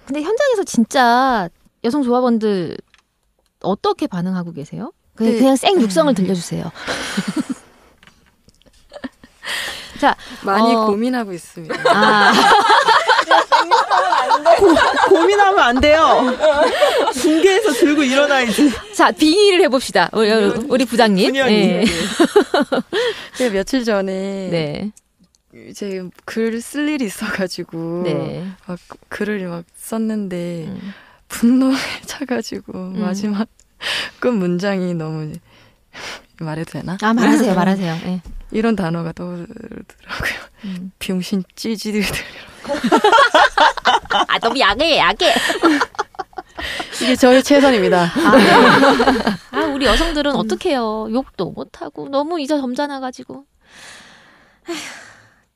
근데 현장에서 진짜 여성 조합원들 어떻게 반응하고 계세요? 그냥 생 육성을 들려주세요. 자, 많이 고민하고 있습니다. 고민하면 안 돼요. 붕괴해서 들고 일어나야지. 자, 빙의를 해봅시다. 우리 부장님. 네. 제가 며칠 전에 네. 이제 글 쓸 일이 있어가지고 네. 막 글을 막 썼는데 분노에 차가지고 마지막 끝 문장이 너무 말해도 되나? 말하세요. 네. 이런 단어가 떠오르더라고요. 병신 찌질들. 너무 야게. 이게 저의 최선입니다. 우리 여성들은 어떡해요. 욕도 못하고 너무 이제 점잖아가지고.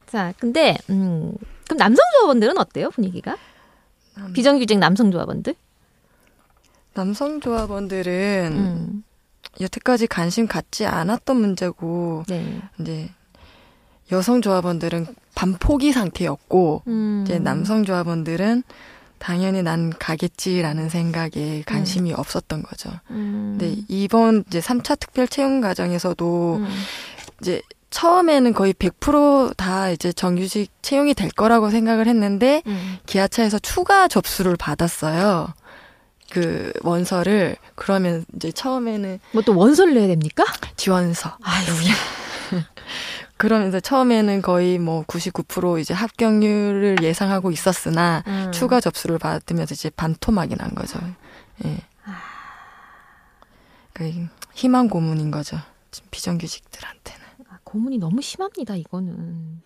자, 근데 그럼 남성 조합원들은 어때요, 분위기가? 비정규직 남성 조합원들? 남성 조합원들은 여태까지 관심 갖지 않았던 문제고 네. 이제 여성 조합원들은 반포기 상태였고 이제 남성 조합원들은 당연히 난 가겠지라는 생각에 관심이 없었던 거죠. 근데 이번 이제 3차 특별 채용 과정에서도 이제 처음에는 거의 100% 다 이제 정규직 채용이 될 거라고 생각을 했는데 기아차에서 추가 접수를 받았어요. 그 원서를. 그러면 이제 처음에는 뭐 또 원서를 내야 됩니까? 지원서. 아유. 그러면서 처음에는 거의 뭐 99% 이제 합격률을 예상하고 있었으나 추가 접수를 받으면서 이제 반토막이 난 거죠. 예. 그러니까 희망 고문인 거죠. 지금 비정규직들한테는. 고문이 너무 심합니다, 이거는.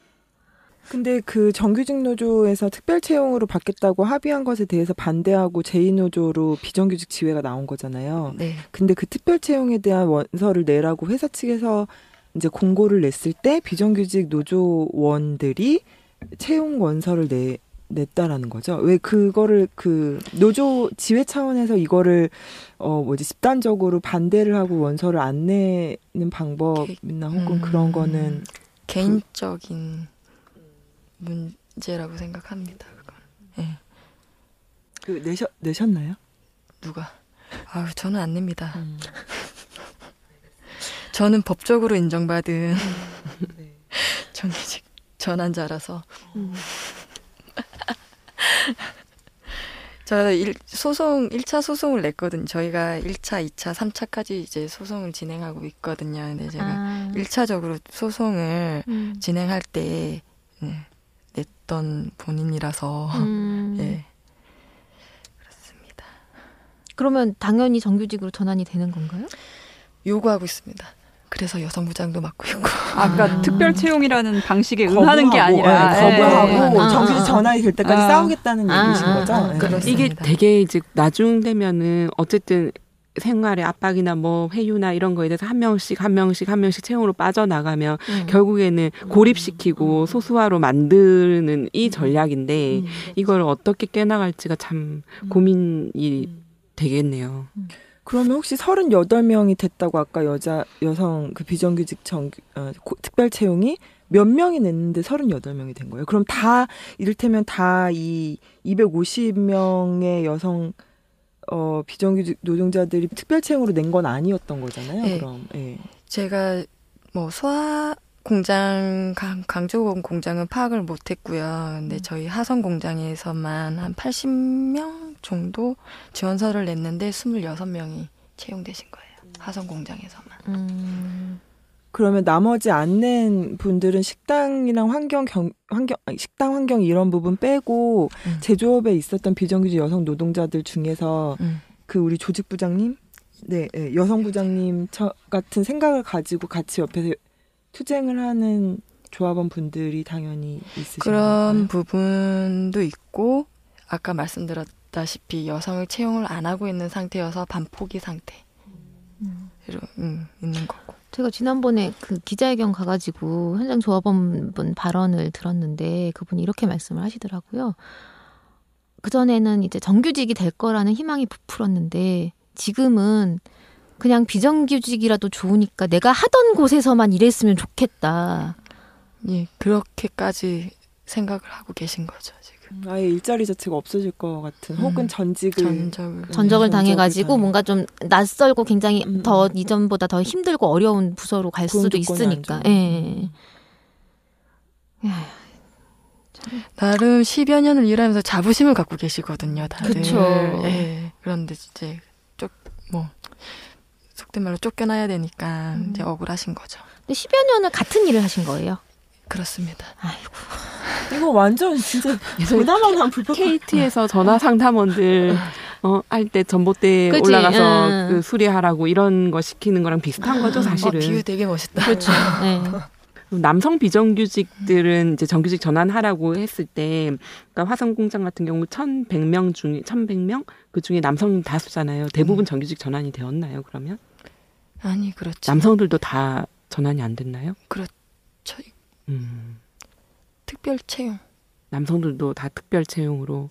근데 그 정규직 노조에서 특별 채용으로 받겠다고 합의한 것에 대해서 반대하고 제2노조로 비정규직 지회가 나온 거잖아요. 네. 근데 그 특별 채용에 대한 원서를 내라고 회사 측에서 이제 공고를 냈을 때 비정규직 노조원들이 채용 원서를 냈다라는 거죠. 왜 그거를 그 노조 지회 차원에서 이거를 집단적으로 반대를 하고 원서를 안 내는 방법이나 혹은 그런 거는 개인적인 문제라고 생각합니다. 그건. 네. 그 내셨나요? 누가? 저는 안 냅니다. 저는 법적으로 인정받은 정규직 전환자라서. 저 1차 소송을 냈거든요. 저희가 1차, 2차, 3차까지 이제 소송을 진행하고 있거든요. 근데 제가 1차적으로 소송을 진행할 때 냈던 본인이라서 예. 그렇습니다. 그러면 당연히 정규직으로 전환이 되는 건가요? 요구하고 있습니다. 그래서 여성부장도 맡고 있고. 아까 특별 채용이라는 방식에 응하는 게 아니라 거부하고 정규직 전환이 될 때까지 싸우겠다는 얘기신 거죠? 그렇습니다. 이게 되게 이제 나중 되면은 어쨌든 생활의 압박이나 뭐 회유나 이런 거에 대해서 한 명씩 채용으로 빠져나가면 결국에는 고립시키고 소수화로 만드는 이 전략인데 이걸 어떻게 깨나갈지가 참 고민이 되겠네요. 그러면 혹시 38명이 됐다고 아까 여성 그 비정규직 특별 채용이 몇 명이 냈는데 38명이 된 거예요? 그럼 다 이를테면 다 이 250명의 여성 비정규직 노동자들이 특별 채용으로 낸 건 아니었던 거잖아요. 네. 그럼 제가 뭐 소화 공장 강조공 공장은 파악을 못했고요. 근데 저희 하성 공장에서만 한 80명 정도 지원서를 냈는데 26명이 채용되신 거예요. 화성 공장에서만. 그러면 나머지 안 낸 분들은 식당이랑 식당 환경 이런 부분 빼고 제조업에 있었던 비정규직 여성 노동자들 중에서 그 우리 조직부장님, 네, 여성부장님 같은 생각을 가지고 같이 옆에서 투쟁을 하는 조합원 분들이 당연히 있으신가요? 그런 부분도 있고 아까 말씀드렸다시피 여성을 채용을 안 하고 있는 상태여서 반포기 상태 있는 거고. 제가 지난번에 그 기자회견 가가지고 현장 조합원분 발언을 들었는데 그분이 이렇게 말씀을 하시더라고요. 그전에는 이제 정규직이 될 거라는 희망이 부풀었는데 지금은 그냥 비정규직이라도 좋으니까 내가 하던 곳에서만 일했으면 좋겠다. 예, 그렇게까지 생각을 하고 계신 거죠, 지금. 아예 일자리 자체가 없어질 것 같은 혹은 전적을 당해가지고 뭔가 좀 낯설고 굉장히 더 이전보다 더 힘들고 어려운 부서로 갈 수도 있으니까. 예. 나름 10여 년을 일하면서 자부심을 갖고 계시거든요, 다들. 그렇죠. 예. 그런데 이제 속된 말로 쫓겨나야 되니까 이제 억울하신 거죠. 근데 10여 년을 같은 일을 하신 거예요? 그렇습니다. 아이고. 이거 완전 진짜 보나마나 불법. KT에서 전화 상담원들 할 때 전봇대 그치? 올라가서 그 수리하라고 이런 거 시키는 거랑 비슷한 거죠, 사실은. 비유 되게 멋있다. 그렇죠. 네. 남성 비정규직들은 이제 정규직 전환하라고 했을 때, 그러니까 화성공장 같은 경우 1,100명 중에 1,100명 그 중에 남성 다수잖아요. 대부분 정규직 전환이 되었나요? 그러면? 아니, 그렇죠. 남성들도 다 전환이 안 됐나요? 그렇죠. 특별 채용. 남성들도 다 특별 채용으로.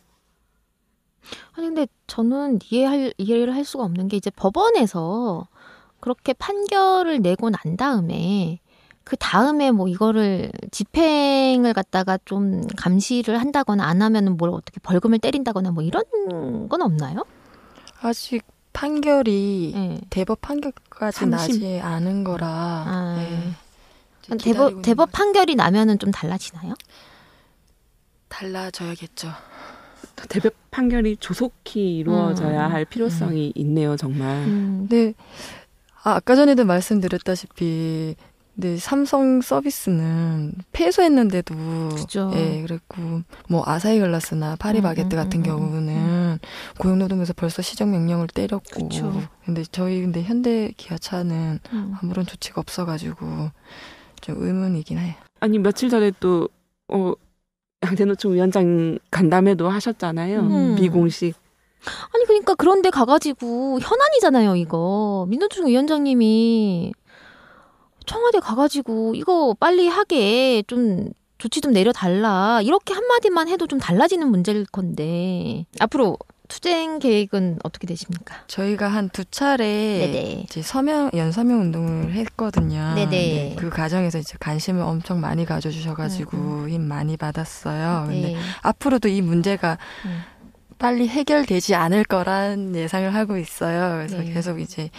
아니 근데 저는 이해를 할 수가 없는 게 이제 법원에서 그렇게 판결을 내고 난 다음에 그 다음에 뭐 이거를 집행을 갖다가 좀 감시를 한다거나 안 하면은 뭘 어떻게 벌금을 때린다거나 뭐 이런 건 없나요? 아직 판결이 대법 판결까지 나지 않은 거라. 대법 판결이 나면은 좀 달라지나요? 달라져야겠죠. 대법 판결이 조속히 이루어져야 할 필요성이 있네요, 정말. 네. 아까 전에도 말씀드렸다시피, 네, 삼성 서비스는 폐소했는데도, 그죠. 예, 그랬고, 뭐 아사히글라스나 파리바게뜨 같은 경우는 고용노동부에서 벌써 시정명령을 때렸고, 그쵸. 근데 현대기아차는 아무런 조치가 없어가지고 좀 의문이긴 해요. 아니 며칠 전에 또 양재노총 위원장 간담회도 하셨잖아요. 비공식. 아니 그러니까 그런데 가가지고 현안이잖아요, 이거. 민노총 위원장님이 청와대 가가지고 이거 빨리 하게 좀 조치 좀 내려달라 이렇게 한마디만 해도 좀 달라지는 문제일 건데 앞으로 투쟁 계획은 어떻게 되십니까? 저희가 한 2차례 이제 연서명 운동을 했거든요. 네, 그 과정에서 이제 관심을 엄청 많이 가져주셔가지고 힘 많이 받았어요. 근데 앞으로도 이 문제가 빨리 해결되지 않을 거란 예상을 하고 있어요. 그래서 계속 이제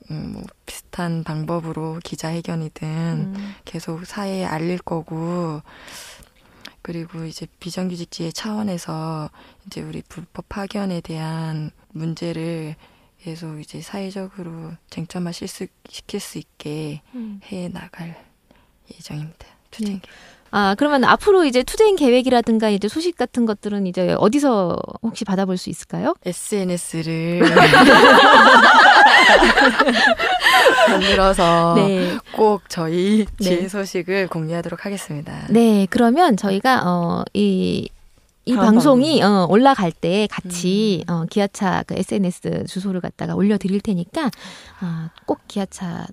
뭐 비슷한 방법으로 기자회견이든 계속 사회에 알릴 거고. 그리고 이제 비정규직지의 차원에서 이제 우리 불법 파견에 대한 문제를 계속 이제 사회적으로 쟁점화 시킬 수 있게 해 나갈 예정입니다. 투쟁 계획. 그러면 앞으로 이제 투쟁 계획이라든가 이제 소식 같은 것들은 이제 어디서 혹시 받아볼 수 있을까요? SNS를 만들어서 꼭 저희 지혜 소식을 공유하도록 하겠습니다. 네, 그러면 저희가 이 방송이 올라갈 때 같이 기아차 그 SNS 주소를 갖다가 올려드릴 테니까 꼭 기아차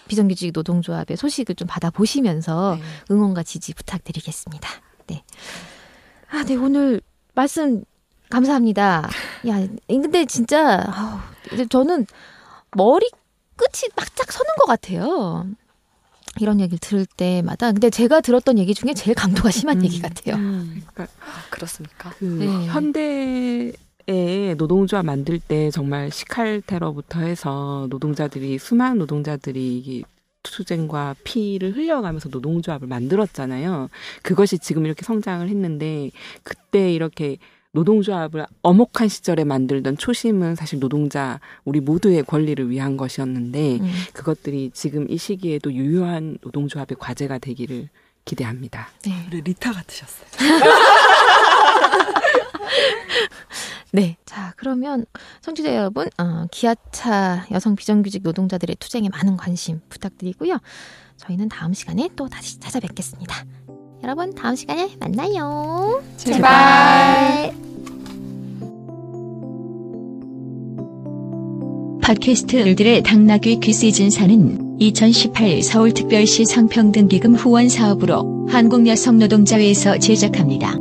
비정규직 노동조합의 소식을 좀 받아보시면서 응원과 지지 부탁드리겠습니다. 네. 네, 오늘 말씀 감사합니다. 야, 근데 진짜 이제 저는 머리 끝이 바짝 서는 것 같아요. 이런 얘기를 들을 때마다. 근데 제가 들었던 얘기 중에 제일 강도가 심한 얘기 같아요. 그렇습니까? 현대의 노동조합 만들 때 정말 시칼 테러부터 해서 수많은 노동자들이 투쟁과 피를 흘려가면서 노동조합을 만들었잖아요. 그것이 지금 이렇게 성장을 했는데 그때 이렇게 노동조합을 엄혹한 시절에 만들던 초심은 사실 노동자 우리 모두의 권리를 위한 것이었는데 그것들이 지금 이 시기에도 유효한 노동조합의 과제가 되기를 기대합니다. 네. 리타 같으셨어요. 네. 자, 그러면 청취자 여러분, 기아차 여성 비정규직 노동자들의 투쟁에 많은 관심 부탁드리고요. 저희는 다음 시간에 또 다시 찾아뵙겠습니다. 여러분, 다음 시간에 만나요. 제발. 팟캐스트 을들의 당나귀 귀 시즌4는 2018 서울특별시 성평등기금 후원 사업으로 한국여성노동자회에서 제작합니다.